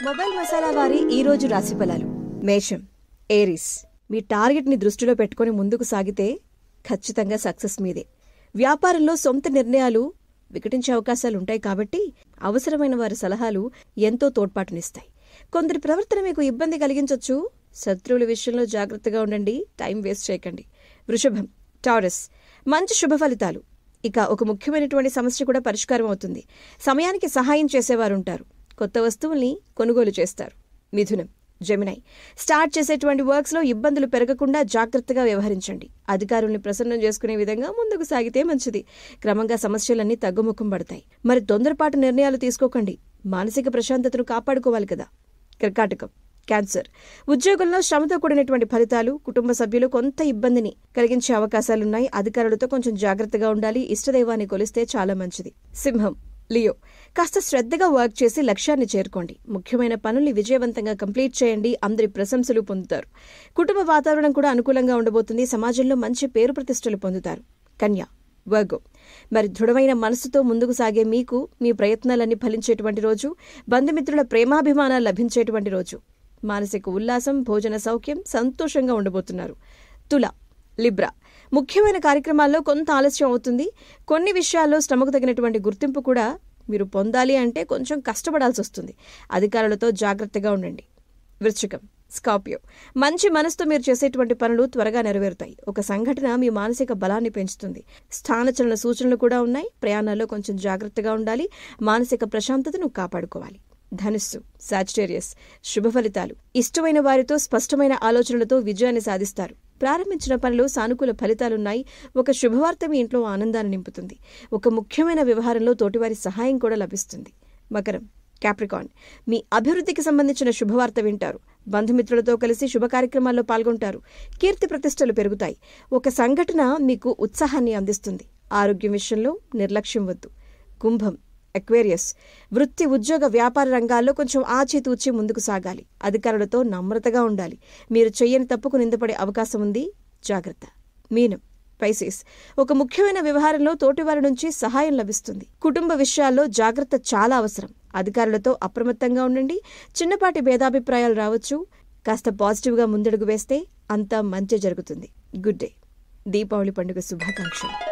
Mobile masala వారి ఈ రోజు రాశి ఫలాలు. మేషం, ఏరిస్. మీ టార్గెట్ ని దృష్టిలో పెట్టుకుని ముందుకు సాగితే ఖచ్చితంగా సక్సెస్ మీదే. వ్యాపారంలో సొంత నిర్ణయాలు వికటించే అవకాశాలుంటాయి కాబట్టి అవసరమైన వారి సలహాలు ఎంతో తోడ్పాటునిస్తాయి. కొందరి ప్రవర్తన మీకు ఇబ్బంది కలిగించొచ్చు. శత్రువుల విషయంలో జాగ్రత్తగా ఉండండి. టైం వేస్ట్ చేయకండి. వృషభం, టారస్. మంచి శుభ ఫలితాలు. ఇక ఒక ముఖ్యమైనటువంటి సమస్య కూడా పరిష్కారం అవుతుంది. సమయానికి సహాయం చేసేవారుంటారు. కొత్త వస్తువుల్ని కొనుగోలు చేస్తారు. మిథునం, జెమినై. స్టార్ట్ చేసేటువంటి వర్క్స్ లో ఇబ్బందులు పెరగకుండా జాగ్రత్తగా వ్యవహరించండి. అధికారుల్ని ప్రసన్నం చేసుకునే విధంగా ముందుకు సాగితే మంచిది. క్రమంగా సమస్యలన్నీ తగ్గుముఖం పడతాయి. మరి తొందరపాటు నిర్ణయాలు తీసుకోకండి. మానసిక ప్రశాంతతను కాపాడుకోవాలి కదా. కర్కాటకం, క్యాన్సర్. ఉద్యోగంలో శ్రమతో కూడినటువంటి ఫలితాలు. కుటుంబ సభ్యులు కొంత ఇబ్బందిని కలిగించే అవకాశాలున్నాయి. అధికారులతో కొంచెం జాగ్రత్తగా ఉండాలి. ఇష్టదైవాన్ని కొలిస్తే చాలా మంచిది. సింహం, లియో. కాస్త శ్రద్ధగా వర్క్ చేసి లక్ష్యాన్ని చేరుకోండి. ముఖ్యమైన పనుల్ని విజయవంతంగా కంప్లీట్ చేయండి. అందరి ప్రశంసలు పొందుతారు. కుటుంబ వాతావరణం కూడా అనుకూలంగా ఉండబోతుంది. సమాజంలో మంచి పేరు ప్రతిష్టలు పొందుతారు. కన్య, వర్గో. మరి దృఢమైన మనసుతో ముందుకు సాగే మీకు మీ ప్రయత్నాలన్నీ ఫలించేటువంటి రోజు. బంధుమిత్రుల ప్రేమాభిమానాలు లభించేటువంటి రోజు. మానసిక ఉల్లాసం, భోజన సౌఖ్యం, సంతోషంగా ఉండబోతున్నారు. తుల, లిబ్రా. ముఖ్యమైన కార్యక్రమాల్లో కొంత ఆలస్యం అవుతుంది. కొన్ని విషయాల్లో శ్రమకు తగినటువంటి గుర్తింపు కూడా మీరు పొందాలి అంటే కొంచెం కష్టపడాల్సి వస్తుంది. అధికారులతో జాగ్రత్తగా ఉండండి. వృశ్చికం, స్కార్పియో. మంచి మనసుతో మీరు చేసేటువంటి పనులు త్వరగా నెరవేరుతాయి. ఒక సంఘటన మీ మానసిక బలాన్ని పెంచుతుంది. స్థానచలన సూచనలు కూడా ఉన్నాయి. ప్రయాణాల్లో కొంచెం జాగ్రత్తగా ఉండాలి. మానసిక ప్రశాంతతను కాపాడుకోవాలి. ధనుస్సు, సాజిటేరియస్. శుభ ఫలితాలు. ఇష్టమైన వారితో స్పష్టమైన ఆలోచనలతో విజయాన్ని సాధిస్తారు. ప్రారంభించిన పనిలో సానుకూల ఫలితాలున్నాయి. ఒక శుభవార్త మీ ఇంట్లో ఆనందాన్ని నింపుతుంది. ఒక ముఖ్యమైన వ్యవహారంలో తోటివారి సహాయం కూడా లభిస్తుంది. మకరం, క్యాప్రికాన్. మీ అభివృద్ధికి సంబంధించిన శుభవార్త వింటారు. బంధుమిత్రులతో కలిసి శుభ కార్యక్రమాల్లో పాల్గొంటారు. కీర్తి ప్రతిష్టలు పెరుగుతాయి. ఒక సంఘటన మీకు ఉత్సాహాన్ని అందిస్తుంది. ఆరోగ్యం విషయంలో నిర్లక్ష్యం వద్దు. కుంభం, అక్వేరియస్. వృత్తి, ఉద్యోగ, వ్యాపార రంగాల్లో కొంచెం ఆచితూచి ముందుకు సాగాలి. అధికారులతో నమ్రతగా ఉండాలి. మీరు చెయ్యని తప్పుకు నిందపడే అవకాశం ఉంది. జాగ్రత్త. మీనం, పైసిస్. ఒక ముఖ్యమైన వ్యవహారంలో తోటివారి నుంచి సహాయం లభిస్తుంది. కుటుంబ విషయాల్లో జాగ్రత్త చాలా అవసరం. అధికారులతో అప్రమత్తంగా ఉండండి. చిన్నపాటి భేదాభిప్రాయాలు రావచ్చు. కాస్త పాజిటివ్గా ముందడుగు వేస్తే అంతా మంచి జరుగుతుంది. Good day. దీపావళి పండుగ శుభాకాంక్షలు.